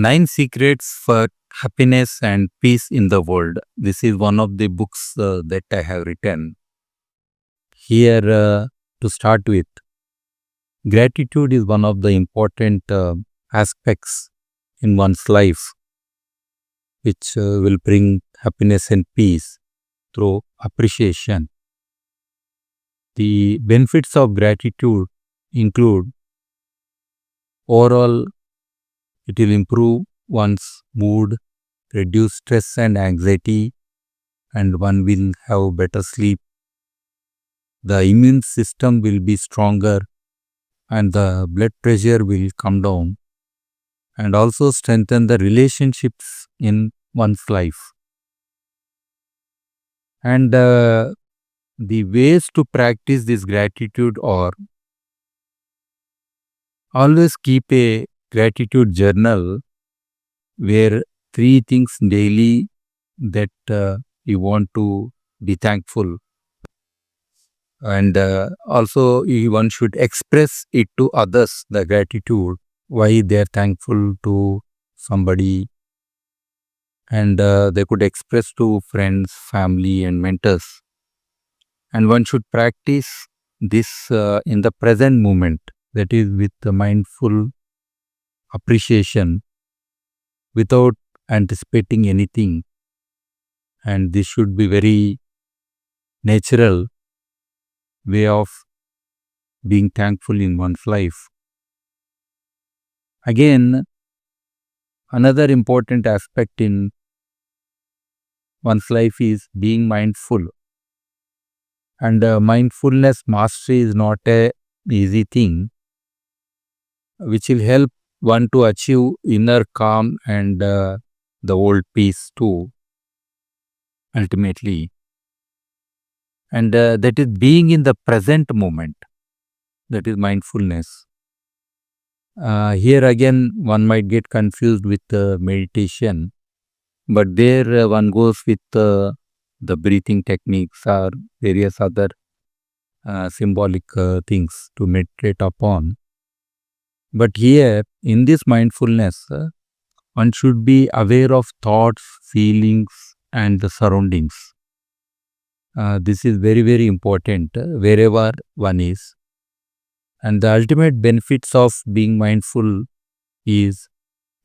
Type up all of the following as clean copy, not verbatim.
Nine Secrets for Happiness and Peace in the World. This is one of the books that I have written. Here, to start with, gratitude is one of the important aspects in one's life, which will bring happiness and peace through appreciation. The benefits of gratitude include overall, it will improve one's mood, reduce stress and anxiety, and one will have better sleep. The immune system will be stronger and the blood pressure will come down, and also strengthen the relationships in one's life. And the ways to practice this gratitude are: always keep a gratitude journal where 3 things daily that you want to be thankful, and also one should express it to others, the gratitude, why they are thankful to somebody, and they could express to friends, family and mentors. And one should practice this in the present moment, that is with the mindful appreciation without anticipating anything, and this should be very natural way of being thankful in one's life. Again, another important aspect in one's life is being mindful. And mindfulness mastery is not a easy thing, which will help one to achieve inner calm and the world peace too, ultimately. And that is being in the present moment, that is mindfulness. Here again, one might get confused with meditation, but there one goes with the breathing techniques or various other symbolic things to meditate upon. But here, in this mindfulness, one should be aware of thoughts, feelings, and the surroundings. This is very, very important wherever one is. And the ultimate benefits of being mindful is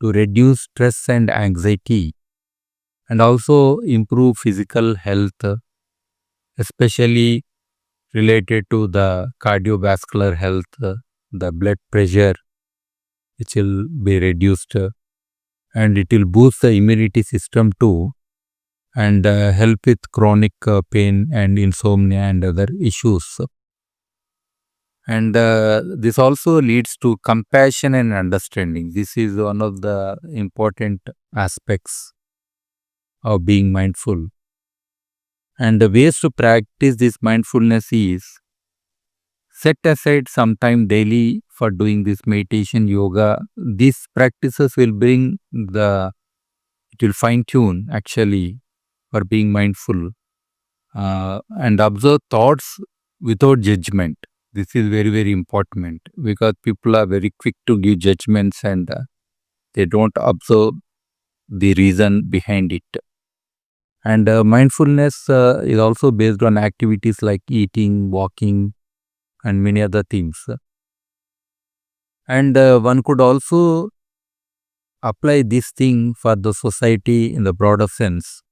to reduce stress and anxiety, and also improve physical health, especially related to the cardiovascular health, the blood pressure, which will be reduced, and it will boost the immunity system too, and help with chronic pain and insomnia and other issues. And this also leads to compassion and understanding. This is one of the important aspects of being mindful. And the ways to practice this mindfulness is: set aside some time daily for doing this meditation, yoga. These practices will bring it will fine tune actually for being mindful, and observe thoughts without judgment. This is very, very important because people are very quick to give judgments, and they don't observe the reason behind it. And mindfulness is also based on activities like eating, walking, and many other things. And one could also apply this thing for the society in the broader sense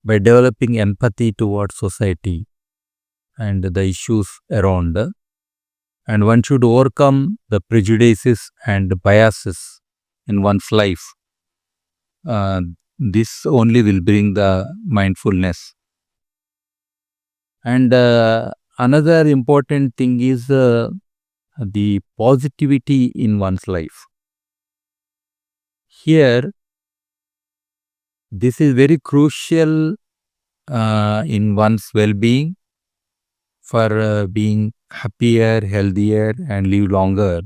by developing empathy towards society and the issues around. And one should overcome the prejudices and biases in one's life. This only will bring the mindfulness. And another important thing is the positivity in one's life. Here, this is very crucial in one's well-being for being happier, healthier, and live longer.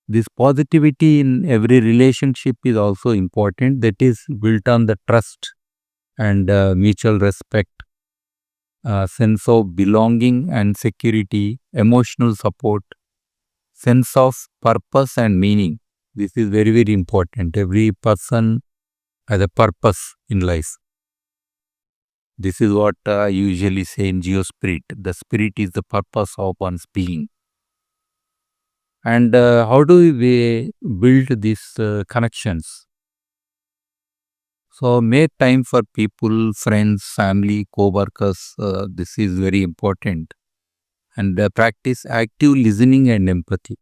This positivity in every relationship is also important. That is built on the trust and mutual respect, sense of belonging and security, emotional support, sense of purpose and meaning. This is very, very important. Every person has a purpose in life. This is what I usually say in Geo Spirit. The spirit is the purpose of one's being. And how do we build these connections? So make time for people, friends, family, co-workers. This is very important. And practice active listening and empathy.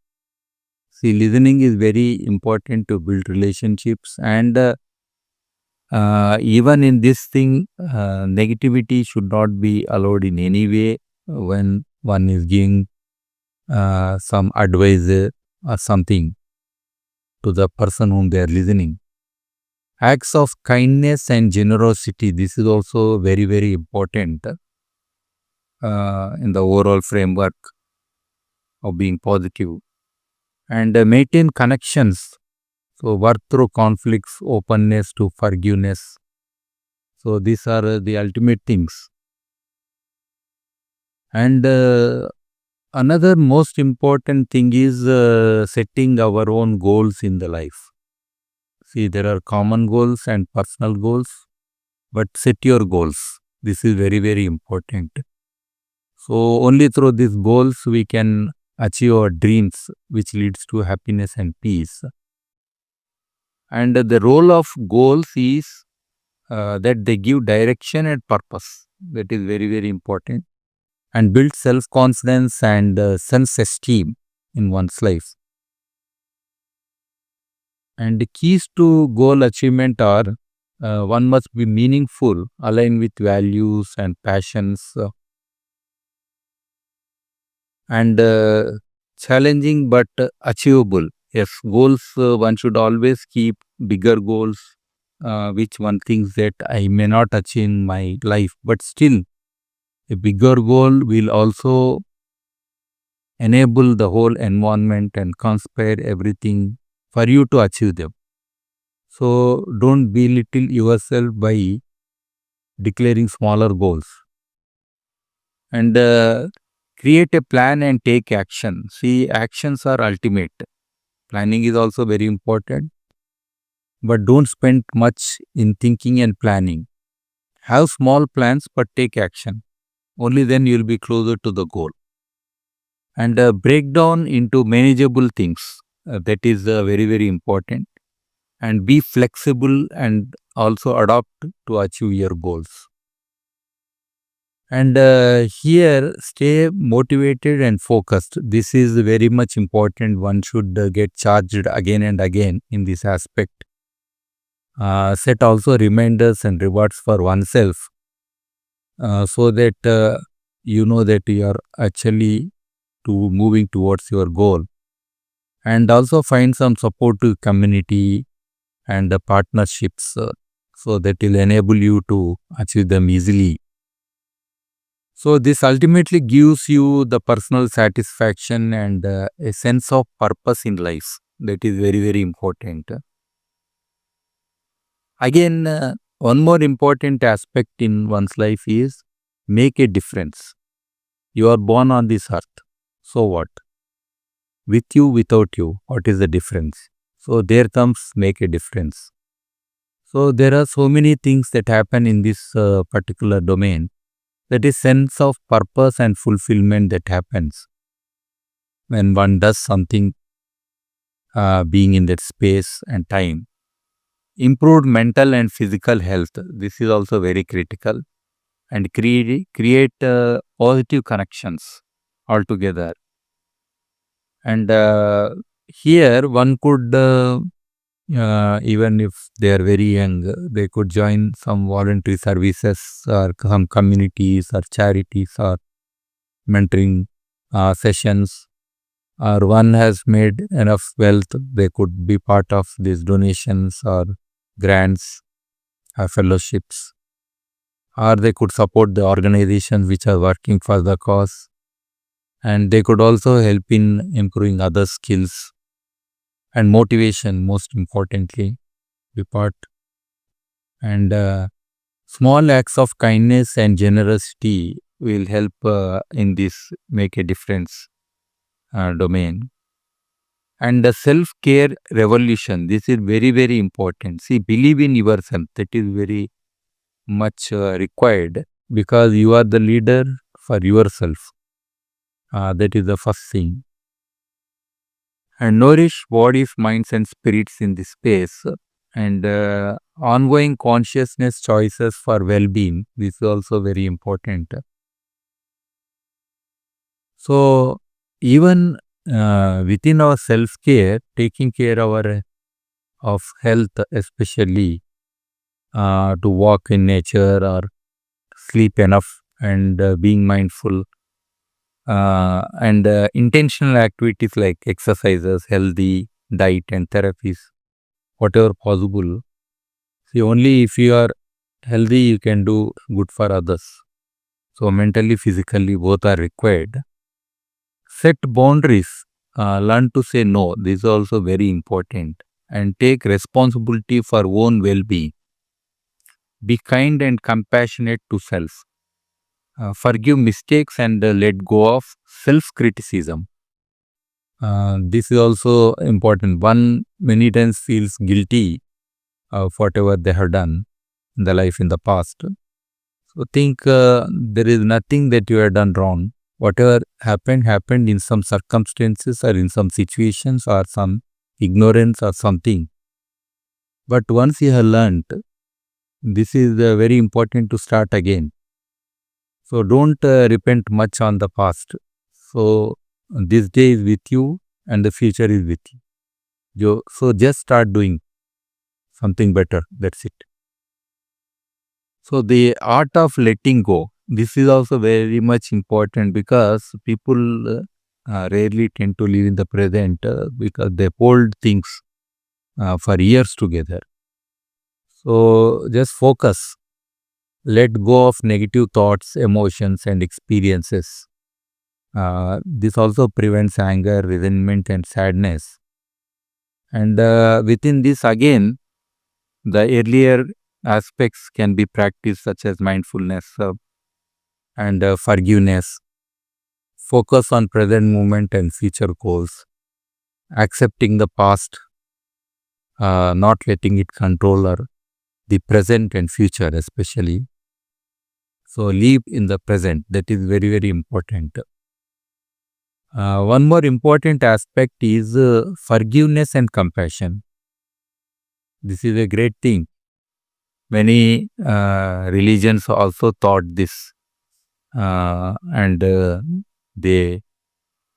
See, listening is very important to build relationships. And even in this thing, negativity should not be allowed in any way when one is giving some advice or something to the person whom they are listening. Acts of kindness and generosity, this is also very, very important in the overall framework of being positive. And maintain connections. So, work through conflicts, openness to forgiveness. So, these are the ultimate things. And another most important thing is setting our own goals in the life. See, there are common goals and personal goals, but set your goals. This is very, very important. So, only through these goals we can achieve our dreams, which leads to happiness and peace. And the role of goals is that they give direction and purpose. That is very, very important. And build self-confidence and self-esteem in one's life. And the keys to goal achievement are one must be meaningful, aligned with values and passions, and challenging but achievable. Yes, goals, one should always keep bigger goals, which one thinks that I may not achieve in my life, but still a bigger goal will also enable the whole environment and conspire everything for you to achieve them. So don't belittle yourself by declaring smaller goals. And create a plan and take action. See, actions are ultimate. Planning is also very important, but don't spend much in thinking and planning. Have small plans, but take action. Only then you will be closer to the goal. And break down into manageable things. That is very, very important. And be flexible and also adapt to achieve your goals. And here, stay motivated and focused. This is very much important. One should get charged again and again in this aspect. Set also reminders and rewards for oneself so that you know that you are actually moving towards your goal. And also find some supportive community and partnerships so that will enable you to achieve them easily. So this ultimately gives you the personal satisfaction and a sense of purpose in life. That is very, very important. Again, one more important aspect in one's life is make a difference. You are born on this earth. So what? With you, without you, what is the difference? So there comes make a difference. So there are so many things that happen in this particular domain. That is sense of purpose and fulfillment that happens when one does something being in that space and time. Improved mental and physical health. This is also very critical. And create positive connections altogether. And here one could even if they are very young, they could join some voluntary services or some communities or charities or mentoring sessions, or one has made enough wealth, they could be part of these donations or grants or fellowships, or they could support the organizations which are working for the cause, and they could also help in improving other skills and motivation, most importantly, be part. And small acts of kindness and generosity will help in this make a difference domain. And the self-care revolution, this is very, very important. See, believe in yourself. That is very much required, because you are the leader for yourself. That is the first thing. And nourish bodies, minds, and spirits in this space. And ongoing consciousness choices for well-being. This is also very important. So, even within our self-care, taking care of health, especially to walk in nature or sleep enough, and being mindful, and intentional activities like exercises, healthy diet, and therapies, whatever possible. See, only if you are healthy, you can do good for others. So, mentally, physically, both are required. Set boundaries, learn to say no. This is also very important. And take responsibility for own well-being. Be kind and compassionate to self. Forgive mistakes and let go of self-criticism. This is also important. One many times feels guilty of whatever they have done in the life in the past. So think there is nothing that you have done wrong. Whatever happened in some circumstances or in some situations or some ignorance or something. But once you have learned, this is very important to start again. So don't repent much on the past. So this day is with you and the future is with you. So just start doing something better. That's it. So the art of letting go, this is also very much important, because people rarely tend to live in the present because they hold things for years together. So just focus. Let go of negative thoughts, emotions, and experiences. This also prevents anger, resentment, and sadness. And within this, again, the earlier aspects can be practiced, such as mindfulness and forgiveness. Focus on present moment and future goals. Accepting the past, not letting it control the present and future, especially. So live in the present. That is very, very important. One more important aspect is forgiveness and compassion. This is a great thing. Many religions also taught this, and they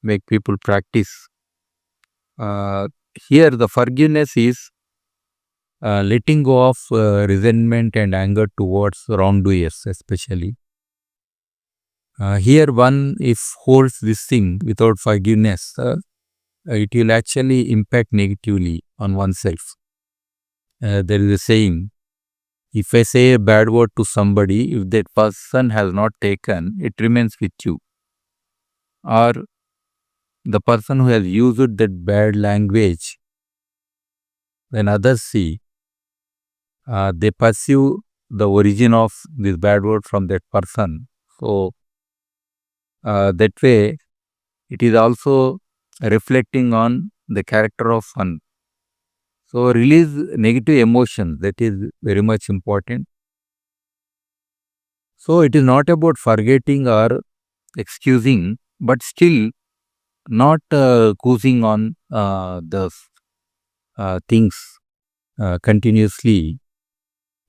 make people practice. Here, the forgiveness is letting go of resentment and anger towards wrongdoers, especially. Here, one if holds this thing without forgiveness, it will actually impact negatively on oneself. There is a saying, if I say a bad word to somebody, if that person has not taken, it remains with you. Or the person who has used that bad language, when others see, they pursue the origin of this bad word from that person. So that way, it is also reflecting on the character of one. So release negative emotions. That is very much important. So it is not about forgetting or excusing, but still not coasting on the things continuously,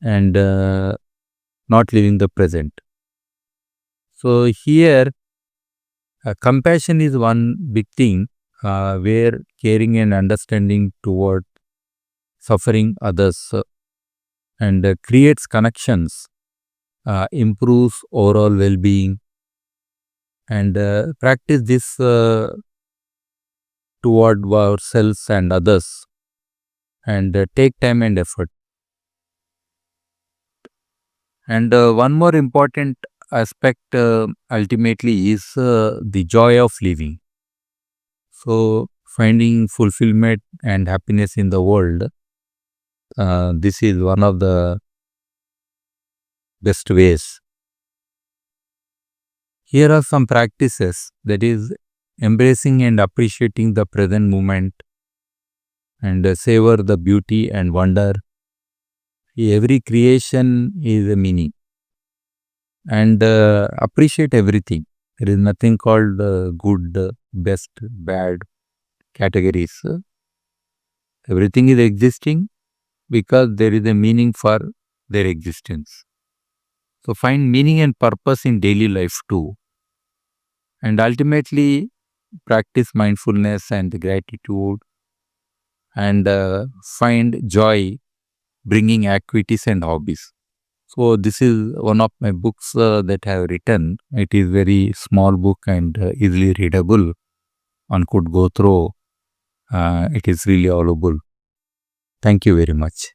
and not living the present. So here, compassion is one big thing, where caring and understanding toward suffering others, and creates connections, improves overall well-being, and practice this toward ourselves and others, and take time and effort. And one more important aspect ultimately is the joy of living. So finding fulfillment and happiness in the world, this is one of the best ways. Here are some practices, that is embracing and appreciating the present moment, and savor the beauty and wonder. Every creation is a meaning, and appreciate everything. There is nothing called good, best, bad categories. Everything is existing because there is a meaning for their existence. So find meaning and purpose in daily life too. And ultimately practice mindfulness and gratitude, and find joy bringing activities and hobbies. So this is one of my books that I have written. It is very small book and easily readable. One could go through. It is really allowable. Thank you very much.